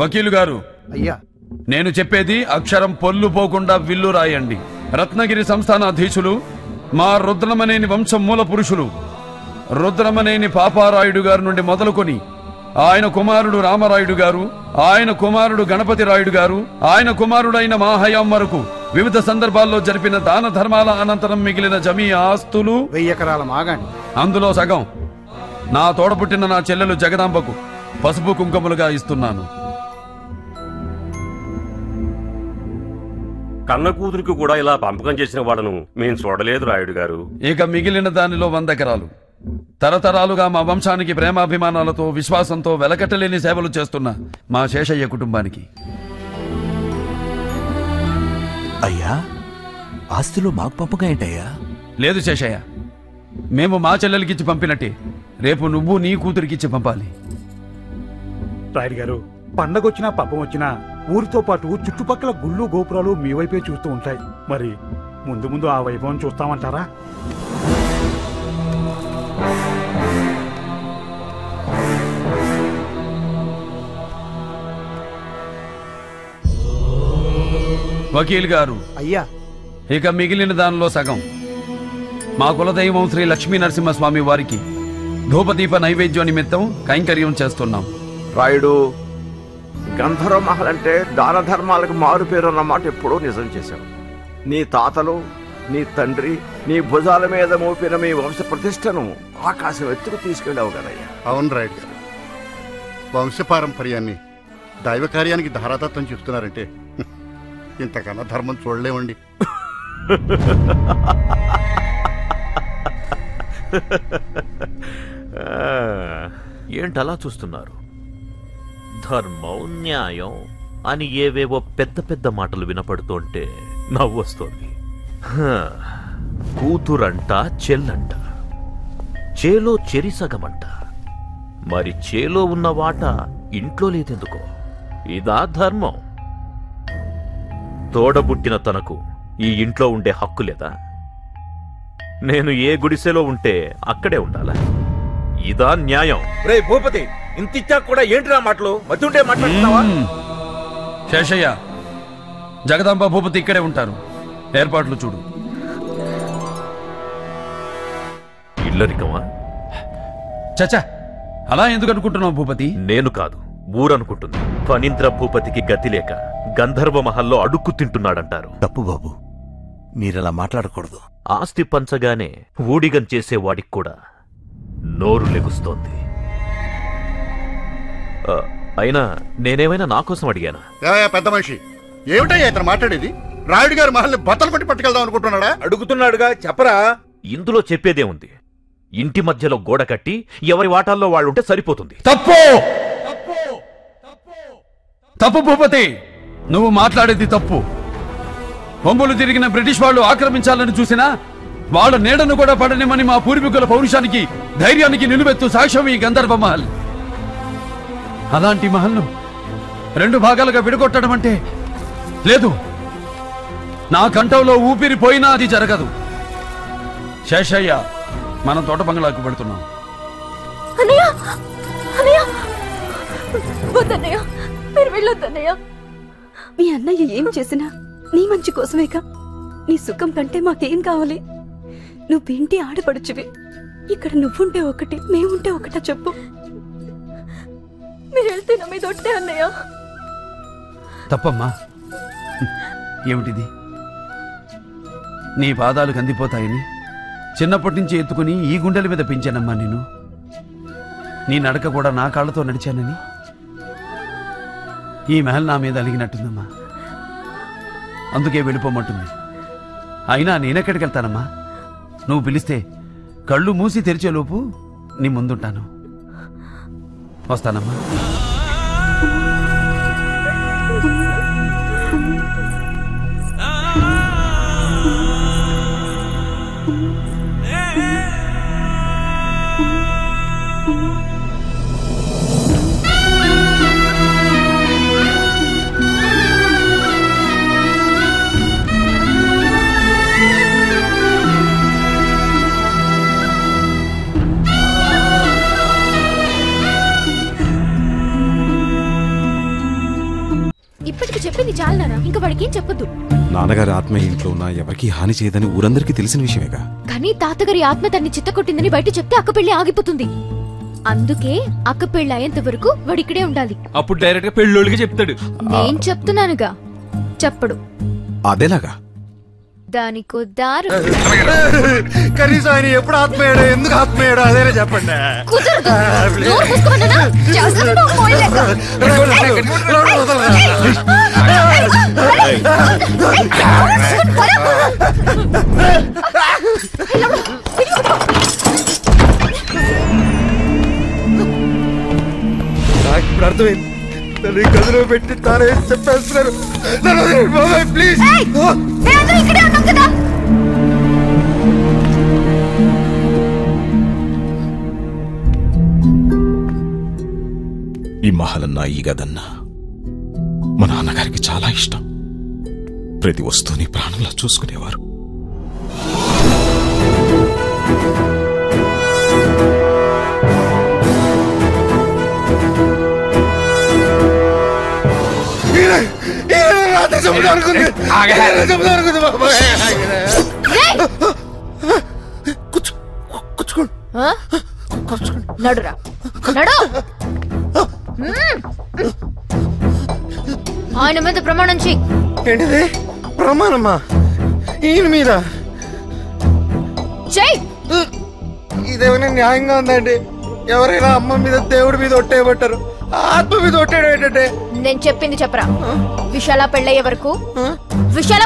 వకీలు గారు, అయ్యా, నేను చెప్పేది అక్షరం పొల్లు పోకుండా విల్లు రాయండి. రత్నగిరి సంస్థానాధీశులు మా రుద్రమనేని వంశం మూల పురుషులు రుద్రమనేని పాపారాయుడు గారి నుండి మొదలుకొని ఆయన కుమారుడు రామరాయుడు గారు, ఆయన కుమారుడు గణపతి రాయుడు గారు, ఆయన కుమారుడైన మా హయాం వరకు వివిధ సందర్భాల్లో జరిపిన దాన ధర్మాల అనంతరం మిగిలిన జమీ ఆస్తులు 1000 ఎకరాల మాగాణి, అందులో సగం నా తోడపుట్టిన నా చెల్లెలు జగదాంబకు పసుపు కుంకుమలుగా ఇస్తున్నాను. కన్న కూతురికి కూడా ఇలా పంపకం చేసిన వాళ్ళను మేము చూడలేదు రాయుడు గారు. ఇక మిగిలిన దానిలో 100 ఎకరాలు తరతరాలుగా మా వంశానికి ప్రేమాభిమానాలతో విశ్వాసంతో వెలకట్టలేని సేవలు చేస్తున్న మా శేషయ్య కుటుంబానికి. అయ్యా, ఆస్తిలో మాకు పంపకం ఏంటయ్యా? లేదు శేషయ్య, మేము మా చెల్లెలకిచ్చి పంపినట్టే రేపు నువ్వు నీ కూతురికిచ్చి పంపాలి. రాయుడు గారు, పండగొచ్చినా పబ్బం వచ్చినా ఊరితో పాటు చుట్టుపక్కల గుళ్ళు గోపురాలు మీ వైపే చూస్తూ ఉంటాయి. మరి ముందు ముందు ఆ వైభవం చూస్తామంటారా? వకీల్ గారు, అయ్యా, ఇక మిగిలిన దానిలో సగం మా కులదైవం శ్రీ లక్ష్మీ నరసింహస్వామి వారికి ధూపదీప నైవేద్యం నిమిత్తం కైంకర్యం చేస్తున్నాం. రాయుడు, గంధర్వ మహల్ అంటే దాన ధర్మాలకు మారు పేరు అన్నమాట ఎప్పుడూ నిజం చేశావు. నీ తాతలు, నీ తండ్రి నీ భుజాల మీద మోపిన మీ వంశ ప్రతిష్టను ఆకాశం ఎత్తుకు తీసుకెళ్ళావు కదయ్యా. అవును రాయుడు గారు, వంశపారంపర్యాన్ని దైవ కార్యానికి ధారాతత్వం చెప్తున్నారంటే ఇంతకన్నా ధర్మం చూడలేమండి. ఏంటలా చూస్తున్నారు? ధర్మం, న్యాయం అని ఏవేవో పెద్ద పెద్ద మాటలు వినపడుతుంటే నవ్వొస్తోంది. కూతురంట, చెల్లంట, చేలో చెరిసగమంట. మరి చేలో ఉన్న వాట ఇంట్లో లేదెందుకో? ఇదా ధర్మం? తోడబుట్టిన తనకు ఈ ఇంట్లో ఉండే హక్కు లేదా? నేను ఏ గుడిసెలో ఉంటే అక్కడే ఉండాలా? ఇదా న్యాయం? రే భూపతి, ఇంతిచ్చా కూడా ఏంటిరా మాటలు? మతుండే మాట్లాడుతున్నావా? శేషయ్య, జగదాంబ భూపతి ఇక్కడే ఉంటారు. ఏర్పాట్లు చూడు. ఇల్లరికమా? చచ్చా, అలా ఎందుకు అనుకుంటున్నావు భూపతి? నేను కాదు, ఊరనుకుంటుంది. ఫణీంద్ర భూపతికి గతి లేక గంధర్వ మహల్లో అడుక్కు తింటున్నాడంటారు. తప్పు బాబు, మీరలా మాట్లాడకూడదు. ఆస్తి పంచగానే ఊడిగం చేసేవాడికి కూడా నోరు లెగుస్తోంది. అయినా నేనేమైనా నా కోసం అడిగానా? పెద్ద మనిషి, ఏమిటయ్యా ఇతను మాట్లాడేది? రాయుడు గారి మహల్ని బట్టలు పట్టి పట్టుకెళ్దాం అనుకుంటున్నాడా? అడుగుతున్నాడుగా, చెప్పరా. ఇందులో చెప్పేదే ఉంది. ఇంటి మధ్యలో గోడ కట్టి ఎవరి వాటాల్లో వాళ్ళుంటే సరిపోతుంది. తప్పు తప్పు భూపతి, నువ్వు మాట్లాడేది తప్పు. బొంబులు తిరిగిన బ్రిటిష్ వాళ్ళు ఆక్రమించాలని చూసినా వాళ్ళ నీడను కూడా పడనిమని మా పూర్వీకుల పౌరుషానికి, ధైర్యానికి నిలువెత్తు సాక్ష్యం ఈ గంధర్వ మహల్. అలాంటి మహల్ను 2 భాగాలుగా విడగొట్టడం అంటే లేదు. నా కంఠంలో ఊపిరిపోయినా అది జరగదు. శేషయ్య, మనం తోట బంగ్లాకు పెడుతున్నాం. మీరు వెళ్ళొద్దన్నయ్య. మీ అన్నయ్య ఏం చేసినా నీ మంచి కోసమేగా. నీ సుఖం కంటే మాకేం కావాలి? నువ్వేంటి ఆడపడుచువి. ఇక్కడ నువ్వుంటే ఒకటి, మేముంటే ఒకటా చెప్పు. మీరు వెళ్తే నా మీద ఒట్టే అన్నయ్య. తప్పమ్మా. ఏమిటిది? నీ పాదాలు కందిపోతాయని చిన్నప్పటి నుంచి ఎత్తుకుని ఈ గుండెల మీద పెంచానమ్మా నేను. నీ నడక కూడా నా కాళ్ళతో నడిచానని ఈ మహల్ నా మీద అలిగినట్టుందమ్మా. అందుకే వెళ్ళిపోమంటుంది. అయినా నేనెక్కడికి వెళ్తానమ్మా? నువ్వు పిలిస్తే కళ్ళు మూసి తెరిచేలోపు నీ ముందుంటాను. వస్తానమ్మా. ఇప్పటికి చెప్పింది చాలనా? ఇంకా వాడికి ఏం చెప్పొద్దు. నాన్నగారి ఆత్మ ఇంట్లో ఉన్న ఎవరికి హాని చేయదని ఊరందరికీ తెలిసిన విషయమేగా. కానీ తాతగారి ఆత్మ తన్ని చిత్తకొట్టిందని బయట చెప్తే అక్క పెళ్లి ఆగిపోతుంది. అందుకే అక్క పెళ్లి అయ్యేంత వరకు వాడు ఇక్కడే ఉండాలి. అప్పుడు డైరెక్ట్ గా పెళ్ళోళ్ళకి చెప్తాడు. నేను చెప్తున్నానుగా, చెప్పడు. అదేలాగా? దానికో దారు. కనీసం ఆయన ఎప్పుడు ఆత్మయ్యాడు, ఎందుకు ఆత్మయ్యాడు అదేనే చెప్పండి. నాకు ఇప్పుడు అర్థమైంది. నన్ను గదిలో పెట్టి తానే చెప్పేస్తున్నారు. ప్లీజ్. ఈ మహలన్నా ఈ గదన్నా మా నాన్నగారికి చాలా ఇష్టం. ప్రతి వస్తువుని ప్రాణంలా చూసుకునేవారు. నడురా, నడు. ఆయన మీద ప్రమాణం చెయ్యి. ఏంటిది ప్రమాణమా? ఈయన మీద చెయ్యి. ఇదేమైనా న్యాయంగా ఉందండి? ఎవరైనా అమ్మ మీద దేవుడి మీద ఒట్టేయబట్టారు, ఆత్మ మీద ఒట్టేయడం ఏంటంటే? నేను చెప్పింది చెప్పరా. విశాల పెళ్ళయ్యే వరకు, విశాల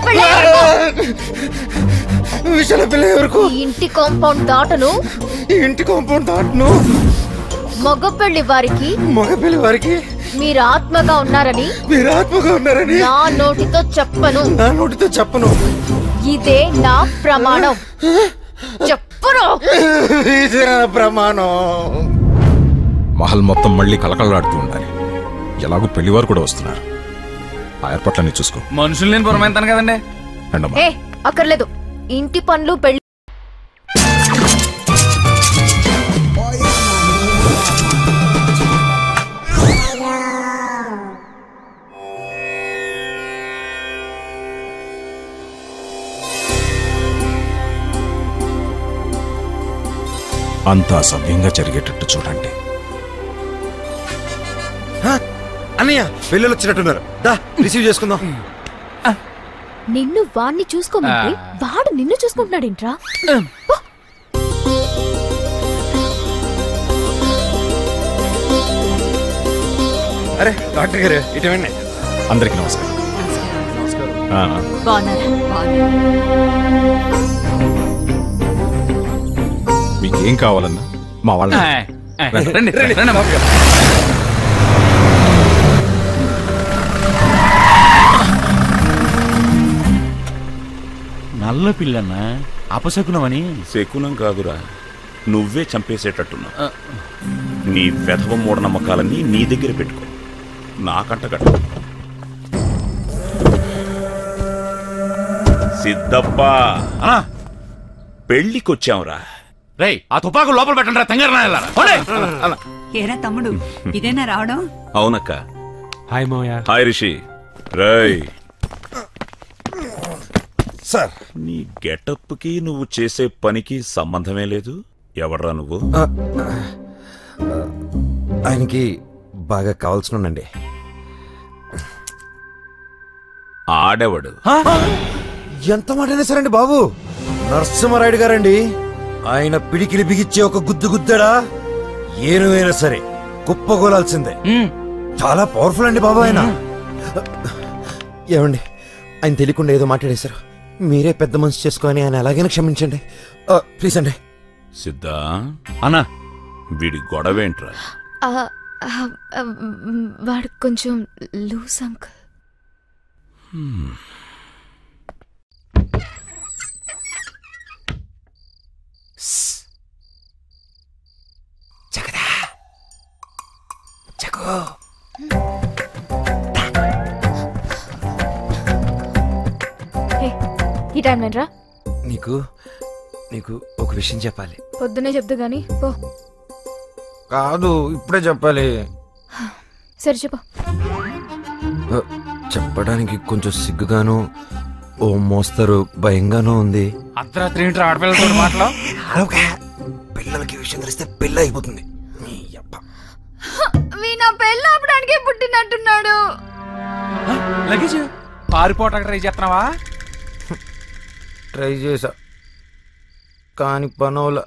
పెళ్ళయ్యే వరకు ఈ ఇంటి కాంపౌండ్ దాటను. ఈ ఇంటి కాంపౌండ్ దాటను. మగ పెళ్లి వారికి మీరు ఆత్మగా ఉన్నారని నా నోటితో చెప్పను. ఇదే నా ప్రమాణం. చెప్పును. ఇదే నా ప్రమాణం. మహల్ మొత్తం మళ్ళీ కలకలలాడుతూ ఉండాలి. ఎలాగో పెళ్లివారు కూడా వస్తున్నారు. ఆ ఏర్పాట్లన్నీ చూసుకో. మనుషులు నేను పురమాయిస్తాను కదండి. ఏ అక్కర్లేదు. ఇంటి పనులు పెళ్లి అంతా సవ్యంగా జరిగేటట్టు చూడండి. అన్నయ్య పెళ్ళిళ్ళు వచ్చినట్టున్నారు. దా రిసీవ్ చేసుకుందాం. నిన్ను వాణ్ణి చూసుకోమంటే వాడు నిన్ను చూసుకుంటున్నాడేంట్రా? అరే డాక్టర్ గారు ఇటువంటి. అందరికీ నమస్కారం. మీకేం కావాలన్నా మా వాళ్ళ నల్ల పిల్లన్నా అపశకునమని. శకునం కాదురా, నువ్వే చంపేసేటట్టున్నావు. నీ వెధవ మూఢనమ్మకాలన్నీ నీ దగ్గర పెట్టుకో, నాకంటగట్టు. సిద్ధప్ప, పెళ్ళికొచ్చావురా. రేయ్ ఆ తుపాకు లోపల పెట్టండి రా తంగారు. ఏరా తమ్ముడు, ఇదేనా రావడం? అవునక్క. హాయ్ మోయ. హాయ్ రిషి. రేయ్ సార్, నీ గెటప్కి నువ్వు చేసే పనికి సంబంధమే లేదు. ఎవడ్రా నువ్వు? ఆయనకి బాగా కావాల్సినండి. ఆడేవాడు. ఎంత మాట సరండి బాబు. నరసింహారాయుడు గారండి. ఆయన పిడికిలి బిగిచ్చే ఒక గుద్దు గుద్దడా ఏనువైనా సరే కుప్పగోలాల్సిందే. చాలా పవర్ఫుల్ అండి బాబు ఆయన. ఏమండి, ఆయన తెలియకుండా ఏదో మాట్లాడేశారు. మీరే పెద్ద మనసు చేసుకొని ఆయన ఎలాగైనా క్షమించండి ప్లీజ్ అండి. సిద్ధా అన్నా, వీడి గొడవేంట్రా? వాడు కొంచెం లూస్ అంకుల్. ఈ టైం రా. నీకు నీకు ఒక విషయం చెప్పాలి. పొద్దునే చెప్దు గాని పో. కాదు, ఇప్పుడే చెప్పాలి. సరే చెప్పు. చెప్పడానికి కొంచెం సిగ్గుగాను, ఓ మోస్తరు భయంగానూ ఉంది. అర్ధరాత్రి ఏంటి ఆడపిల్లలతో మాటలు? పిల్లలకి విషయం తెలిస్తే పెళ్ళి అయిపోతుంది. నా పెళ్ళి ఆపడానికి పుట్టినట్టున్నాడు. లగేజ్ పారిపోవటానికి ట్రై చేస్తున్నావా? ట్రై చేసా కానీ పనోల.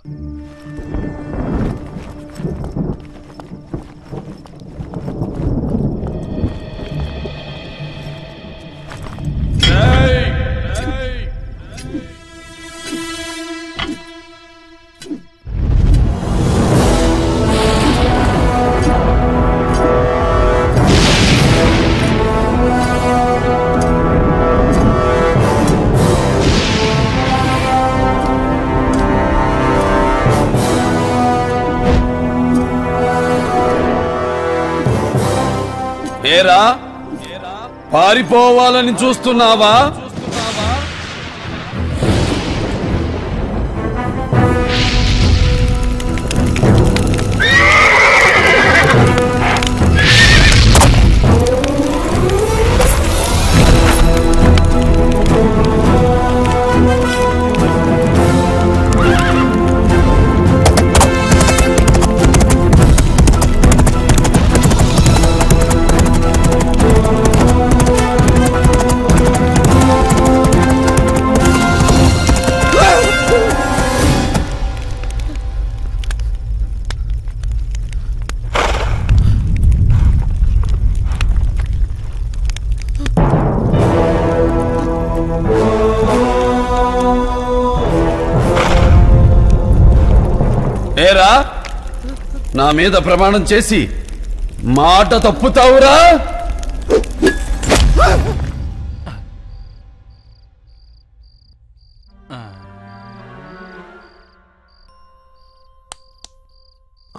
ఏరా, పారిపోవాలని చూస్తున్నావా? ఏరా, నా మీద ప్రమాణం చేసి మాట తప్పుతావురా?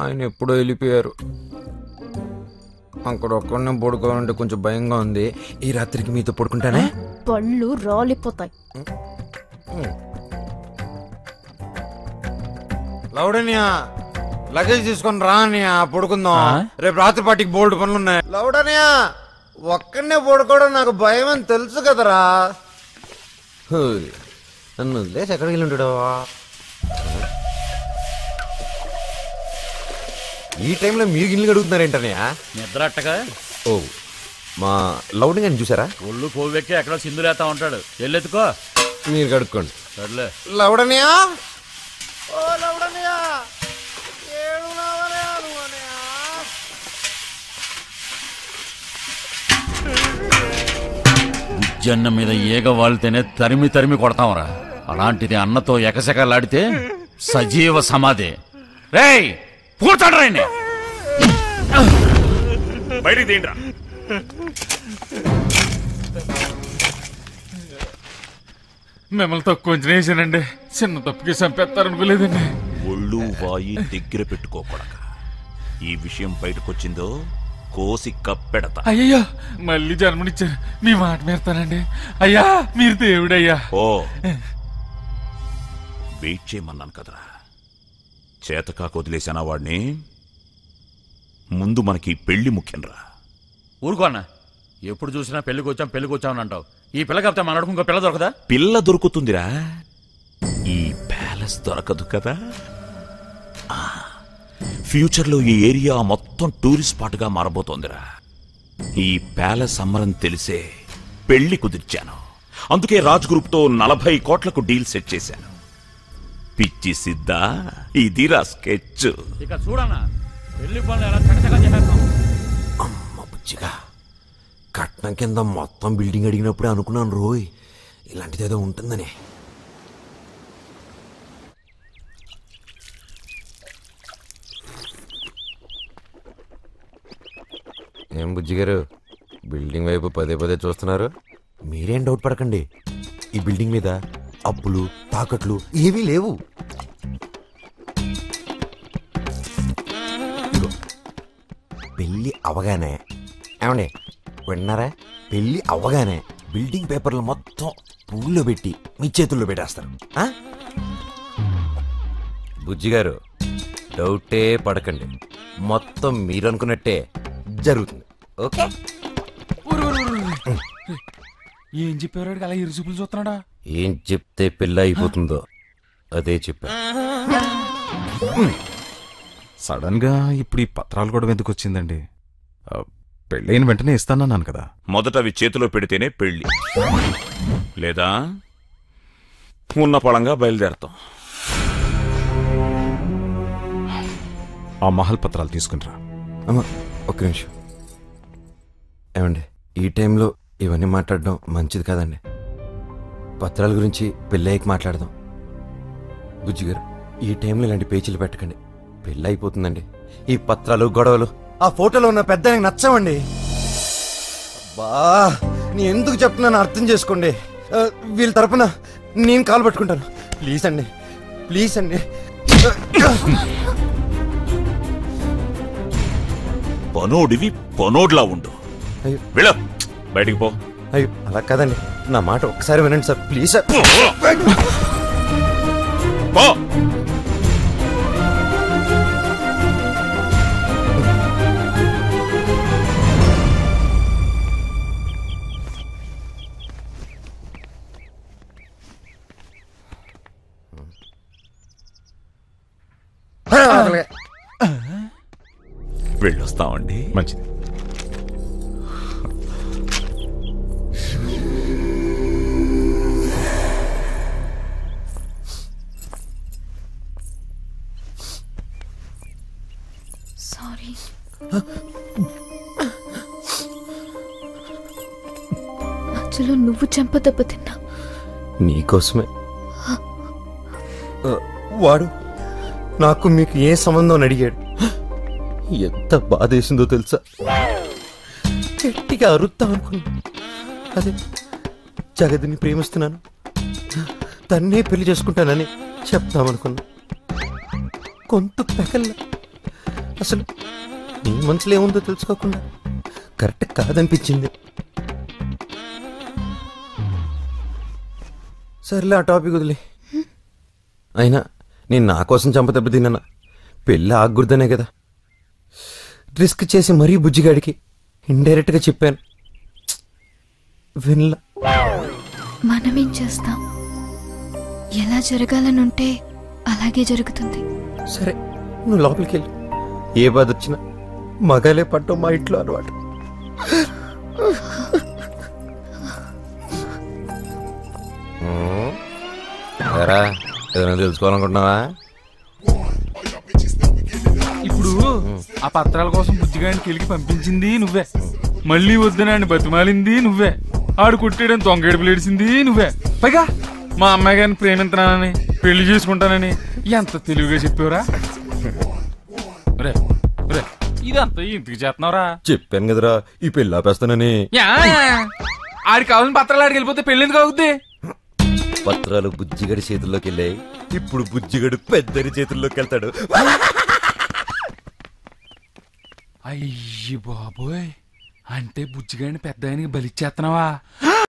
ఆయన ఎప్పుడో వెళ్ళిపోయారు. అక్కడ ఒక్కడనే పడుకోవాలంటే కొంచెం భయంగా ఉంది. ఈ రాత్రికి మీతో పడుకుంటానే. పళ్ళు రాలిపోతాయి. లౌడనియా, లగేజ్ తీసుకొని రా అన్నయ్య, పడుకుందాం. రేపు రాత్రి పాటికి బోల్డ్ పనులు ఉన్నాయి. లౌడనియా, ఒక్కడనే పడుకోవడం నాకు భయం అని తెలుసు కదరా. నన్ను వదిలేసి ఎక్కడికి వెళ్ళి ఉంటాడు? ఈ టైంలో మీరు గిన్నెలు అడుగుతున్నారేంటనయ్యా? నిద్ర అట్టగా. ఓ, మా లౌడింగ్ అని చూసారా? ఒళ్ళు పోవెక్కి ఎక్కడో సింధులేతా ఉంటాడు. వెళ్ళెత్తుకో. మీరు కడుక్కోండి. సర్లే. లౌడనియా, జన్న మీద ఈగ వాళ్తేనే తరిమి తరిమి కొడతాంరా. అలాంటిది అన్నతో ఎకసెకలాడితే సజీవ సమాధి. రేయ్, పూర్తాడ్రాయన్ని బయటికి తీయండిరా. మిమ్మల్ని తక్కువ చేశానండి. చిన్న తప్పుకి చంపేస్తారనుకోలేదండి. ఒళ్ళు వాయి దగ్గర పెట్టుకోకూడక. ఈ విషయం బయటకొచ్చిందో కోసి కప్పెడతా. అయ్యయ్యో, మళ్ళీ జన్మనిచ్చారు. మీ మాట మేరుతానండి. అయ్యా, మీరు దేవుడయ్యా. ఓ, వెయిట్ చేయమన్నాను కదరా. చేతకాకు వదిలేసానా వాడిని? ముందు మనకి పెళ్లి ముఖ్యంరా. ఊరుకో అన్న, ఎప్పుడు చూసినా పెళ్లికొచ్చామని అంటావు. ఈ పిల్ల కాకపోతే మన అడుగు ఇంకో పిల్ల దొరకదా? పిల్ల దొరుకుతుందిరా, ఈ ప్యాలెస్ దొరకదు కదా. ఫ్యూచర్లో ఈ ఏరియా మొత్తం టూరిస్ట్ స్పాట్గా మారబోతోందిరా. ఈ ప్యాలెస్ అమ్మరని తెలిసే పెళ్లి కుదిర్చాను. అందుకే రాజ్ గ్రూప్తో 40 కోట్లకు డీల్ సెట్ చేశాను. పిచ్చి సిద్ధా, ఇదిరా స్కెచ్. ఇక చూడన్నా, పెళ్లి పనులు ఎలా చకచకా చేసేస్తాం. అమ్మ బుజ్జిగా, కట్నం కింద మొత్తం బిల్డింగ్ అడిగినప్పుడే అనుకున్నాను రోయ్, ఇలాంటిదేదో ఉంటుందని. ఏం బుజ్జిగారు, బిల్డింగ్ వైపు పదే పదే చూస్తున్నారు? మీరేం డౌట్ పడకండి, ఈ బిల్డింగ్ మీద అప్పులు తాకట్లు ఏమీ లేవు. పెళ్లి అవగానే ఏమండి విన్నారా, పెళ్లి అవగానే బిల్డింగ్ పేపర్లు మొత్తం పువ్వుల్లో పెట్టి మీ చేతుల్లో పెట్టేస్తారు. బుజ్జిగారు డౌటే పడకండి, మొత్తం మీరు అనుకున్నట్టే జరుగుతుంది. ఓకే? ఏం చెప్పారు అలా ఇరుసుపులు చూస్తున్నాడా? ఏం చెప్తే పెళ్ళి అయిపోతుందో అదే చెప్పా. సడన్ గా ఇప్పుడు ఈ పత్రాలు కూడా ఎందుకు వచ్చిందండి? పెళ్ళైన వెంటనే ఇస్తానన్నాను కదా. మొదట అవి చేతిలో పెడితేనే పెళ్లి, లేదా ఉన్న పళంగా బయలుదేరతాం. ఆ మహల్ పత్రాలు తీసుకునిరా. అమ్మా ఒక్క నిమిషం. ఏమండి ఈ టైంలో ఇవన్నీ మాట్లాడడం మంచిది కాదండి. పత్రాల గురించి పెళ్ళయ్యకి మాట్లాడదాం. బుజ్జిగారు ఈ టైంలో ఇలాంటి పేచీలు పెట్టకండి, పెళ్ళి అయిపోతుందండి. ఈ పత్రాలు గొడవలు ఆ ఫోటోలో ఉన్న పెద్ద నచ్చవండి. బా నీ ఎందుకు చెప్తున్నాను అర్థం చేసుకోండి. వీళ్ళ తరపున నేను కాలు పట్టుకుంటాను. ప్లీజ్ అండి, ప్లీజ్ అండి. పనోడివి పనోడ్లా ఉండు. వెళ్ళ బయటికి పో. అయ్యో అలా కాదండి, నా మాట ఒక్కసారి వినండి సార్, ప్లీజ్ సార్. పో. వెళ్ళొస్తామండి. మంచిది. సారీ. మధ్యలో నువ్వు చెంప దెబ్బతిన్నా. నీకోసమే. వాడు నాకు మీకు ఏ సంబంధం అని అడిగాడు. ఎంత బాధేసిందో తెలుసా? గట్టిగా అరుద్దాం అనుకున్నా. అదే జగదిని ప్రేమిస్తున్నాను, తన్నే పెళ్లి చేసుకుంటానని చెప్తామనుకున్నా. కొంత పెకల్లా అసలు నీ మనసులో ఏముందో తెలుసుకోకుండా కరెక్ట్ కాదనిపించింది. సర్లే ఆ టాపిక్ వదిలే. అయినా నేను నా కోసం చంప దెబ్బతిన్నా, పెళ్ళి ఆగుర్దనే కదా. రిస్క్ చేసి మరీ బుజ్జిగాడికి ఇండైరెక్ట్ గా చెప్పాను, వినలా. మనమేం చేస్తాం? ఎలా జరగాలనుంటే అలాగే జరుగుతుంది. సరే నువ్వు లోపలికి వెళ్ళు. ఏ బాధ వచ్చినా మగాలే పట్టం మా ఇంట్లో అలవాటు. ఏదైనా తెలుసుకోవాలనుకుంటున్నావా? ఇప్పుడు ఆ పత్రాల కోసం బుజ్జిగాడిని కెలికి పంపించింది నువ్వే, మళ్ళీ వద్దునాన్ని బతిమాలింది నువ్వే, ఆడు కుట్టేయడం దొంగేడుపులు ఏడిసింది నువ్వే. పైగా మా అమ్మాయి గారిని ప్రేమించనానని పెళ్లి చేసుకుంటానని ఎంత తెలివిగా చెప్పావురా. రే రే ఇదంతా ఇంటికి చేస్తున్నావురా? చెప్పాను కదరా ఈ పెళ్ళి ఆపేస్తానని. ఆడికి కావాలని పత్రాలు ఆడికి వెళ్ళిపోతే పెళ్లి ఎందుకు అవుద్ది? పత్రాలు బుజ్జిగడి చేతుల్లోకి వెళ్ళాయి, ఇప్పుడు బుజ్జిగడు పెద్దరి చేతుల్లోకి వెళ్తాడు. అయ్యి బాబోయ్, అంటే బుజ్జిగాడిని పెద్ద ఆయనకి బలిచ్చేస్తున్నావా?